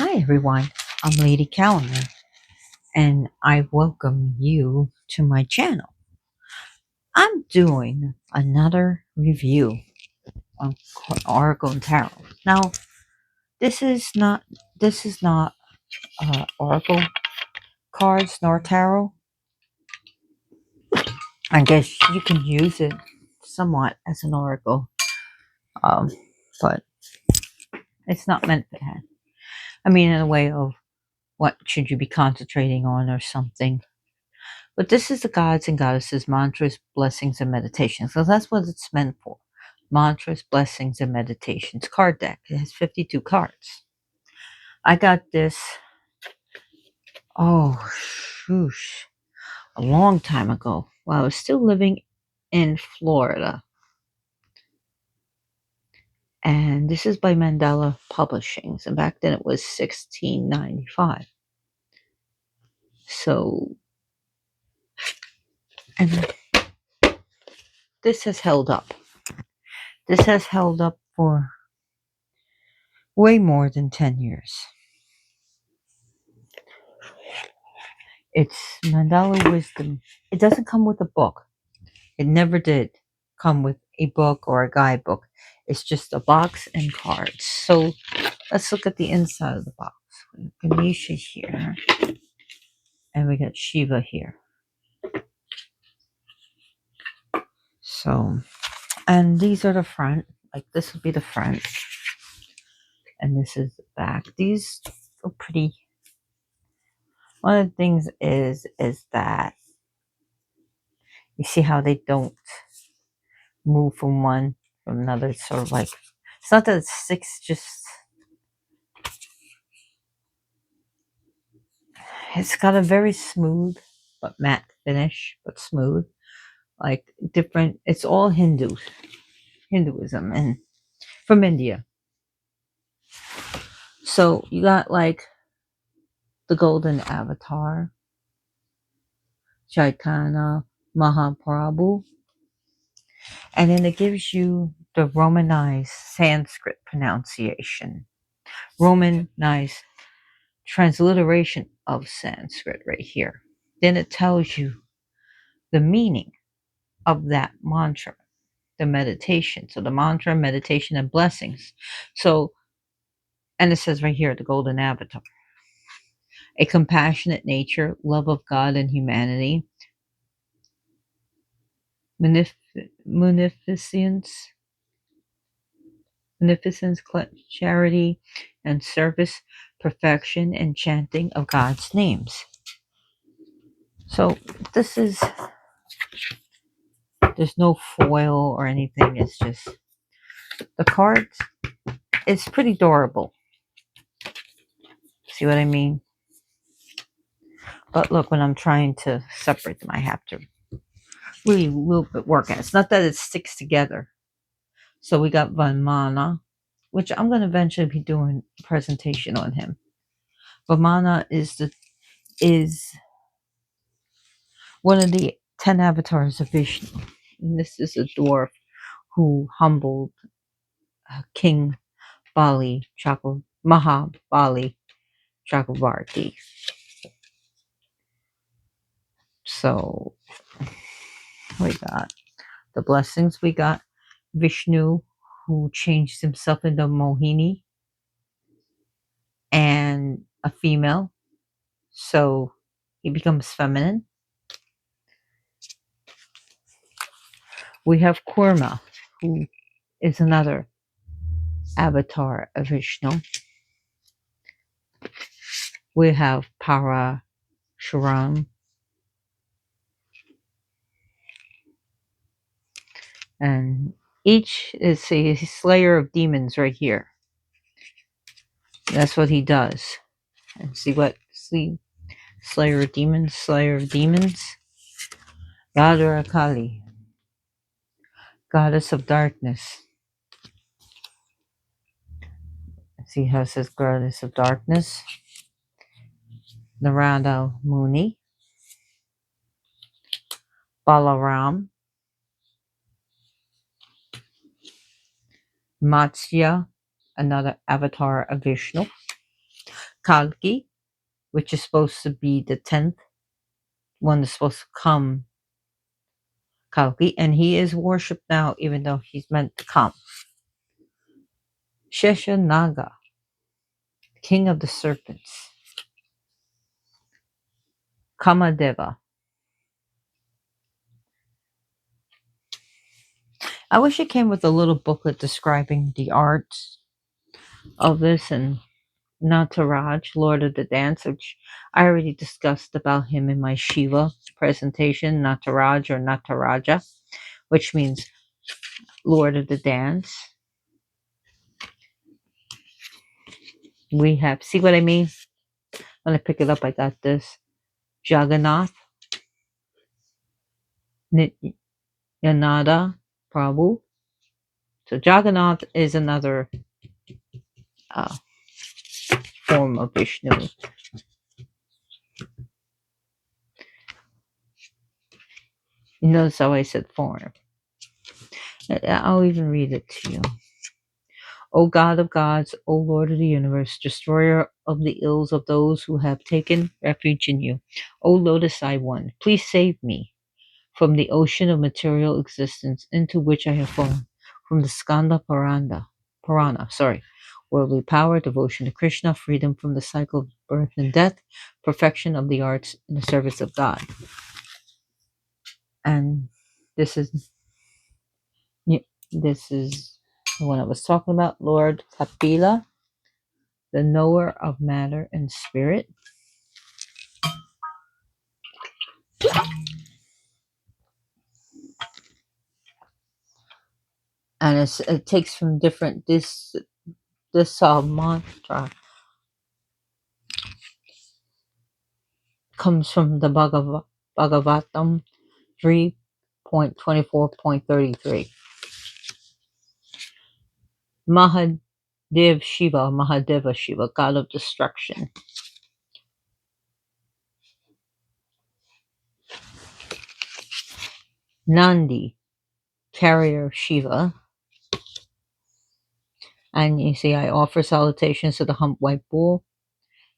Hi everyone, I'm Lady Calendar and I welcome you to my channel. I'm doing another review on Oracle and Tarot. Now, this is not Oracle cards nor tarot. I guess you can use it somewhat as an oracle, um, but it's not meant for that. I mean, in a way of what should you be concentrating on or something. But this is the gods and goddesses, mantras, blessings, and meditations. So that's what it's meant for. Mantras, blessings, and meditations. Card deck. It has 52 cards. I got this, shoosh, a long time ago while I was still living in Florida. And this is by Mandala Publishings. And back then it was $16.95. So, and this has held up. This has held up for way more than 10 years. It's Mandala Wisdom. It doesn't come with a book. It never did come with a book or a guidebook. It's just a box and cards. So let's look at the inside of the box. We have Ganesha here. And we got Shiva here. So, and these are the front. Like this would be the front. And this is the back. These are pretty. One of the things is that you see how they don't move from one from another. It's sort of like, it's not that it sticks, just it's got a very smooth but matte finish, but smooth, like different. It's all Hinduism, and from India. So you got like the golden avatar, Chaitanya Mahaprabhu, and then it gives you the Romanized Sanskrit pronunciation, Romanized transliteration of Sanskrit right here. Then it tells you the meaning of that mantra, the meditation. So the mantra, meditation, and blessings. So, and it says right here, the golden avatar. A compassionate nature, love of God and humanity, munificence, charity, and service, perfection, and chanting of God's names. So this is, there's no foil or anything. It's just, the cards, it's pretty durable. See what I mean? But look, when I'm trying to separate them, I have to really a little bit work at it. It's not that it sticks together. So we got Vamana, which I'm going to eventually be doing a presentation on him. Vamana is one of the 10 avatars of Vishnu. And this is a dwarf who humbled King Mahabali Chakravarti. So we got the blessings. We got Vishnu, who changed himself into Mohini and a female. So he becomes feminine. We have Kurma, who is another avatar of Vishnu. We have Parashuram, and each is a slayer of demons right here. That's what he does. And see, slayer of demons, Gadara Kali, goddess of darkness. See how it says goddess of darkness. Narada Muni, Balaram, Matsya, another avatar of Vishnu. Kalki, which is supposed to be the 10th one that's supposed to come, Kalki, and he is worshipped now even though he's meant to come. Sheshanaga, king of the serpents. Kamadeva. I wish it came with a little booklet describing the arts of this, and Nataraj, Lord of the Dance, which I already discussed about him in my Shiva presentation, Nataraj or Nataraja, which means Lord of the Dance. We have, see what I mean? When I pick it up, I got this. Jagannath, Nityananda Prabhu. So Jagannath is another uh, form of Vishnu. You notice how I said form. I'll even read it to you. O God of gods, O Lord of the universe, destroyer of the ills of those who have taken refuge in you. O Lotus Eye One, please save me from the ocean of material existence into which I have fallen, from the Skanda Purana, worldly power, devotion to Krishna, freedom from the cycle of birth and death, perfection of the arts in the service of God. And this is the one I was talking about, Lord Kapila, the knower of matter and spirit. And it takes from different, this mantra comes from the Bhagavatam 3.24.33. Mahadeva Shiva, God of destruction. Nandi, carrier of Shiva. And you see, I offer salutations to the hump white bull,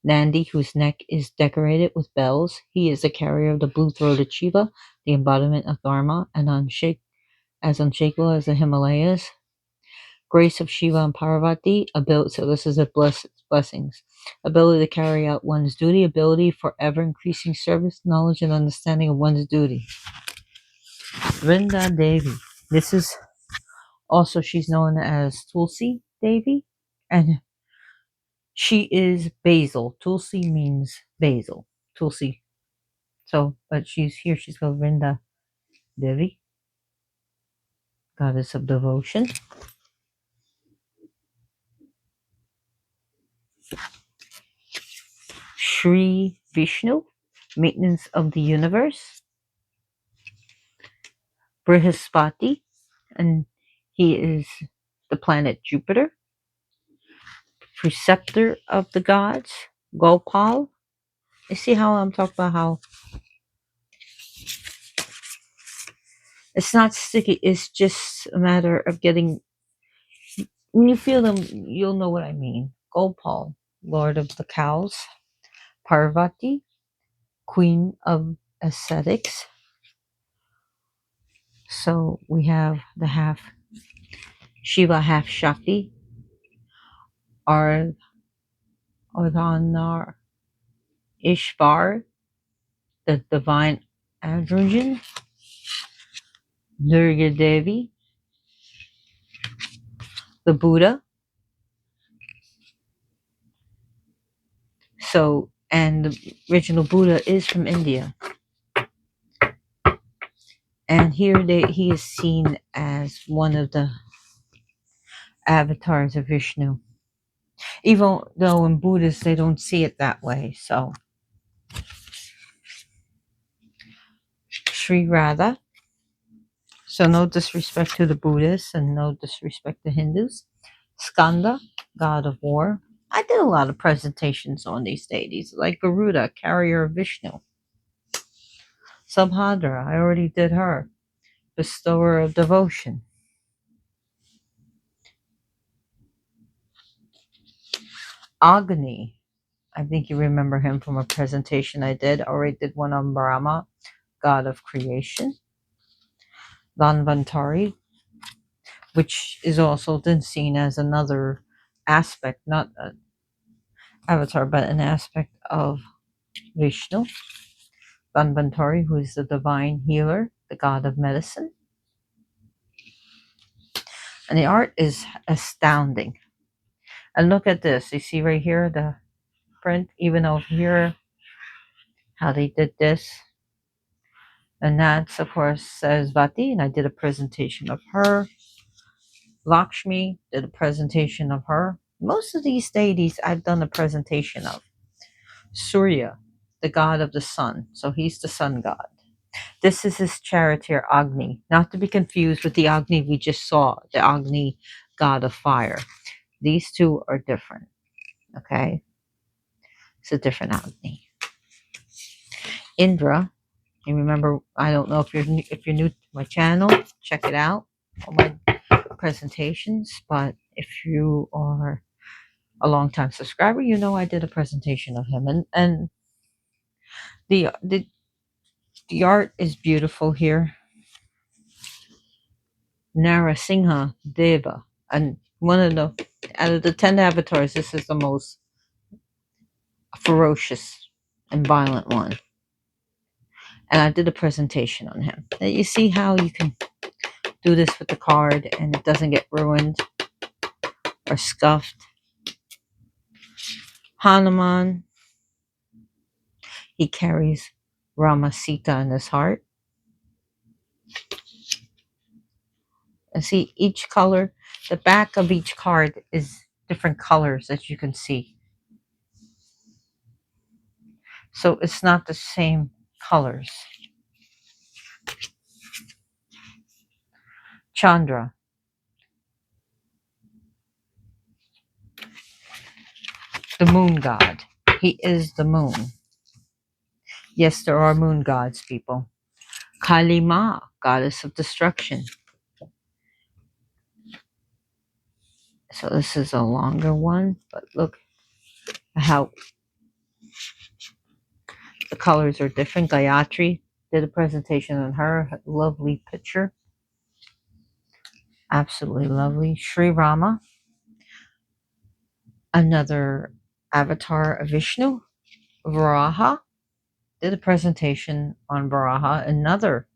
Nandi, whose neck is decorated with bells. He is the carrier of the blue-throated Shiva, the embodiment of Dharma, and unshakable as the Himalayas. Grace of Shiva and Parvati, so this is a blessings. Ability to carry out one's duty, ability for ever increasing service, knowledge, and understanding of one's duty. Vrinda Devi. This is also, she's known as Tulsi Devi, and she is basil. Tulsi means basil. Tulsi. So, but she's here, she's called Vrinda Devi, goddess of devotion. Sri Vishnu, maintenance of the universe. Brihaspati, and he is the planet Jupiter. Preceptor of the gods, Gopal. You see how I'm talking about how it's not sticky, it's just a matter of getting, when you feel them, you'll know what I mean. Gopal, Lord of the cows. Parvati, Queen of ascetics. So we have the half Shiva, half Shakti. Ardhanar, Ishvar, the divine androgen. Durga Devi, the Buddha. So, and the original Buddha is from India. And here he is seen as one of the avatars of Vishnu. Even though in Buddhists they don't see it that way. So, Sri Radha. So, no disrespect to the Buddhists and no disrespect to Hindus. Skanda, god of war. I did a lot of presentations on these deities, like Garuda, carrier of Vishnu. Subhadra, I already did her. Bestower of devotion. Agni, I think you remember him from a presentation I did. I already did one on Brahma, god of creation. Dhanvantari, which is also then seen as another aspect, not an avatar, but an aspect of Vishnu. Dhanvantari, who is the divine healer, the god of medicine. And the art is astounding. And look at this. You see right here the print, even over here, how they did this. And that's, of course, Sarasvati, and I did a presentation of her. Lakshmi, did a presentation of her. Most of these deities I've done a presentation of. Surya, the god of the sun. So he's the sun god. This is his charioteer Agni, not to be confused with the Agni we just saw, the Agni god of fire. These two are different, okay? It's a different Agni. Indra, and remember, I don't know if you're new to my channel, check it out, all my presentations. But if you are a long time subscriber, you know I did a presentation of him, and the the the art is beautiful here. Narasingha Deva, and one of the out of the 10 avatars, this is the most ferocious and violent one. And I did a presentation on him. Now you see how you can do this with the card and it doesn't get ruined or scuffed. Hanuman, he carries Rama Sita in his heart. And see, each color, the back of each card is different colors, as you can see. So it's not the same colors. Chandra, the moon god. He is the moon. Yes, there are moon gods, people. Kali Ma, goddess of destruction. So this is a longer one, but look how the colors are different. Gayatri, did a presentation on her. Lovely picture. Absolutely lovely. Sri Rama, another avatar of Vishnu. Varaha, did a presentation on Varaha, another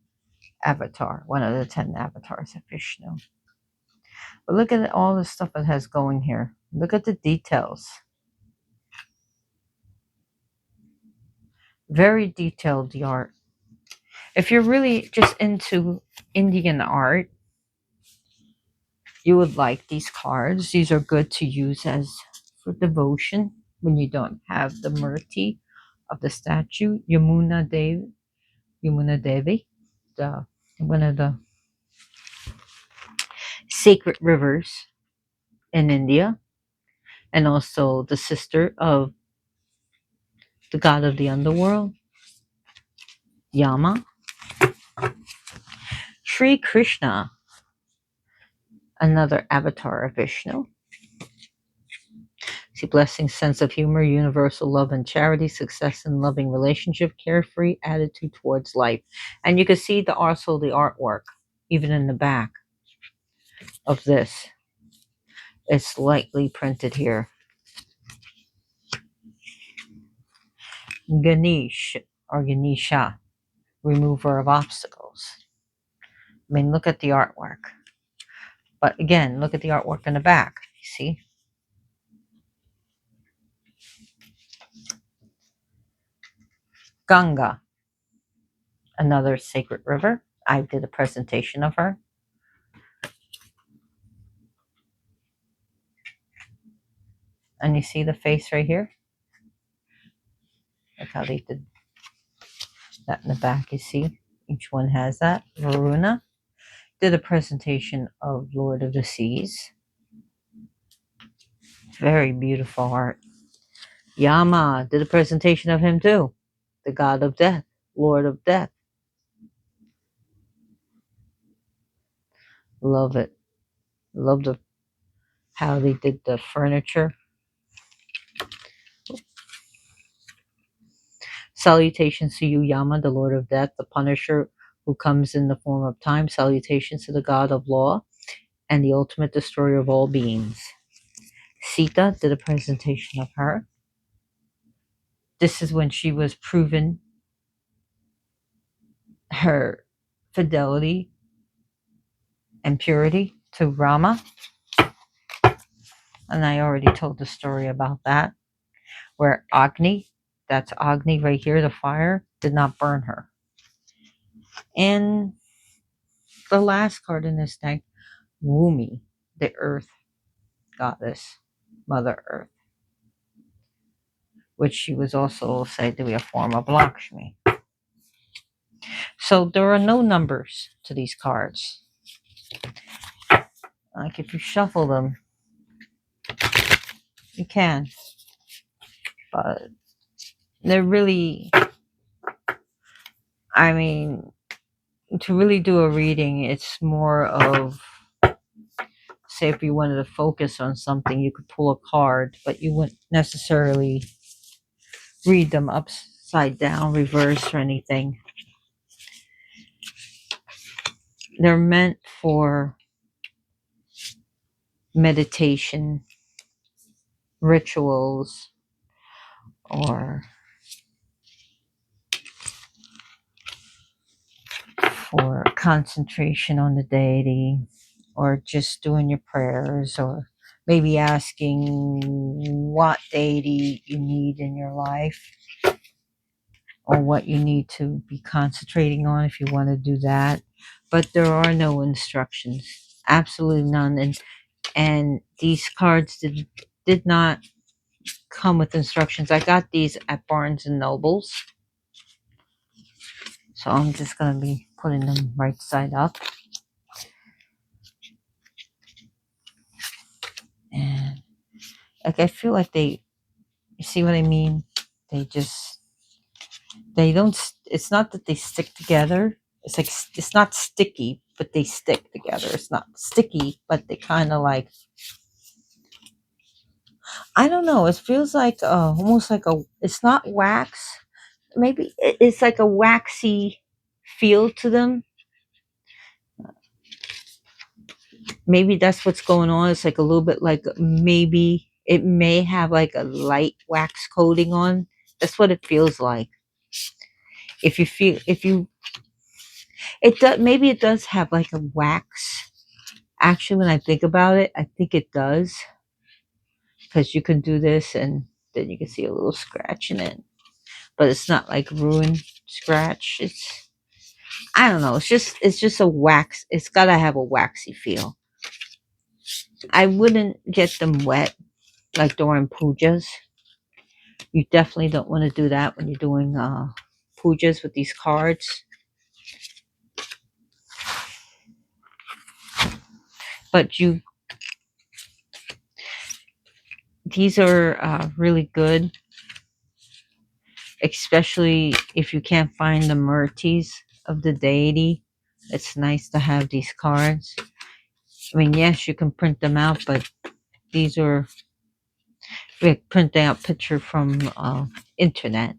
avatar, one of the 10 avatars of Vishnu. But look at all the stuff it has going here. Look at the details. Very detailed, the art. If you're really just into Indian art, you would like these cards. These are good to use as for devotion when you don't have the murti of the statue. Yamuna Devi, the one of the sacred rivers in India, and also the sister of the god of the underworld, Yama. Sri Krishna, another avatar of Vishnu. See, blessing, sense of humor, universal love and charity, success in loving relationship, carefree attitude towards life. And you can see also the artwork, even in the back of this. It's lightly printed here. Ganesh or Ganesha, remover of obstacles. I mean, look at the artwork. But again, look at the artwork in the back. You see? Ganga, another sacred river. I did a presentation of her. And you see the face right here? Look how they did that in the back, you see? Each one has that. Varuna did a presentation of Lord of the Seas. Very beautiful art. Yama did a presentation of him too. The god of death, Lord of death. Love it. Love how they did the furniture. Salutations to you, Yama, the Lord of Death, the Punisher who comes in the form of time. Salutations to the God of Law and the ultimate destroyer of all beings. Sita did a presentation of her. This is when she was proven her fidelity and purity to Rama. And I already told the story about that, where Agni, that's Agni right here, the fire, did not burn her. And the last card in this deck, Wumi, the earth goddess, Mother Earth, which she was also said to be a form of Lakshmi. So there are no numbers to these cards. Like if you shuffle them, you can, but they're really, I mean, to really do a reading, it's more of, say, if you wanted to focus on something, you could pull a card, but you wouldn't necessarily read them upside down, reverse, or anything. They're meant for meditation, rituals, or for concentration on the deity, or just doing your prayers, or maybe asking what deity you need in your life, or what you need to be concentrating on if you want to do that. But there are no instructions, absolutely none. And these cards did not come with instructions. I got these at Barnes and Nobles, so I'm just going to be putting them right side up. And like, I feel like they, you see what I mean? They don't, it's not that they stick together. It's like, it's not sticky, but they stick together. It's not sticky, but they kind of like, I don't know. It feels like almost like a, it's not wax. Maybe it's like a waxy feel to them. Maybe that's what's going on. It's like a little bit like, maybe it may have like a light wax coating on. That's what it feels like. If you feel, if you, it does, maybe it does have like a wax. Actually, when I think about it, I think it does, because you can do this and then you can see a little scratch in it, but it's not like ruined scratch. It's, I don't know. It's just a wax. It's gotta have a waxy feel. I wouldn't get them wet like during pujas. You definitely don't want to do that when you're doing pujas with these cards. But you, these are really good, especially if you can't find the murtis of the deity. It's nice to have these cards. I mean, yes, you can print them out, but these are, we print out picture from internet.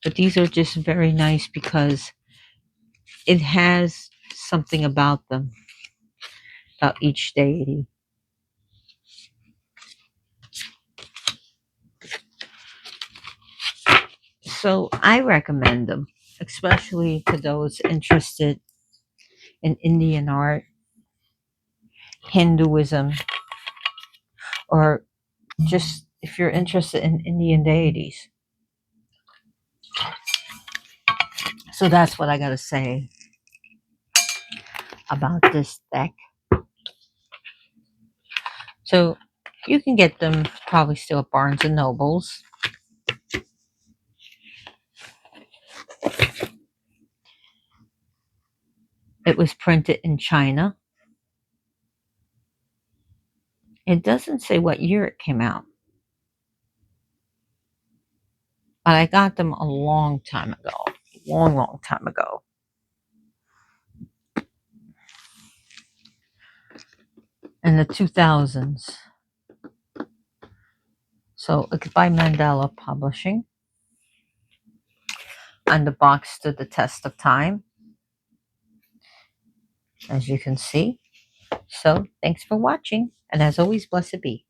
But these are just very nice because it has something about them, about each deity. So I recommend them, especially to those interested in Indian art, Hinduism, or just if you're interested in Indian deities. So that's what I got to say about this deck. So you can get them probably still at Barnes and Nobles. It was printed in China. It doesn't say what year it came out, but I got them a long time ago. Long time ago. In the 2000s. So it's by Mandela Publishing. And the box stood the test of time, as you can see. So thanks for watching. And as always, blessed be.